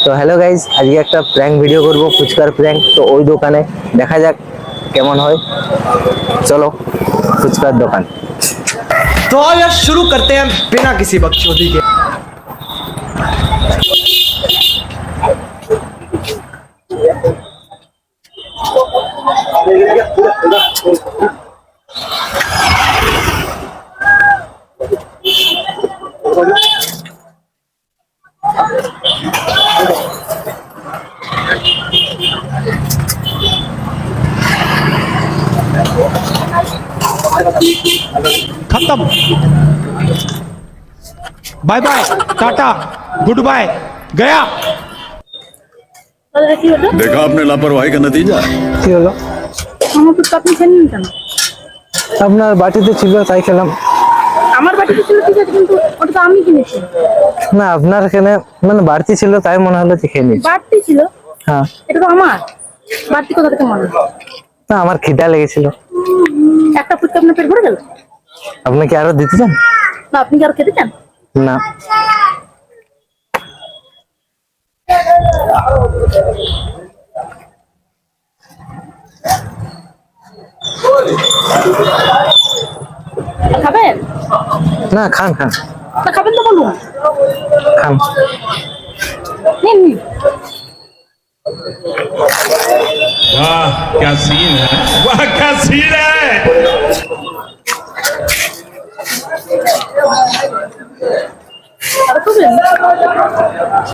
তো hello guys, আজকে একটা প্র্যাঙ্ক ভিডিও করব, ফুচকার প্র্যাঙ্ক। তো ওই দোকানে দেখা যাক কেমন হয়। চলো ফুচকার দোকান। तो आओ यार शुरू करते हैं बिना किसी बकचोदी के। खत्म। Bye bye, tata, goodbye, गया। তাহলে কি হলো? देखा आपने लापरवाही का नतीजा है। কি হলো? আমার তো আপনি খেলেন কেন? আপনার বাটিতে ছিল তাই খেলাম। আমার বাড়িতে ছিল ঠিক আছে, কিন্তু ওটা তো আমি কিনেছি। না, আপনার এখানে মানে বাড়তি ছিল তাই মনে হলো যে খেয়ে নিয়েছি। বাড়তি ছিল? হ্যাঁ। এটা তো আমার বাড়তি, কোথা থেকে মনে হয়? না, আমার খিদা লেগেছিল। একটা ফুচকা আপনার পেট ভরে গেল? আপনি কি আরো দিতে চান? না, আপনি কি আরো খেতে চান? না। খাবেন? না, খান খান না খাবেন তো বলুন। খান। নিন নিন। वाह क्या सीन है, वाह क्या सीन है। আর খাবেন?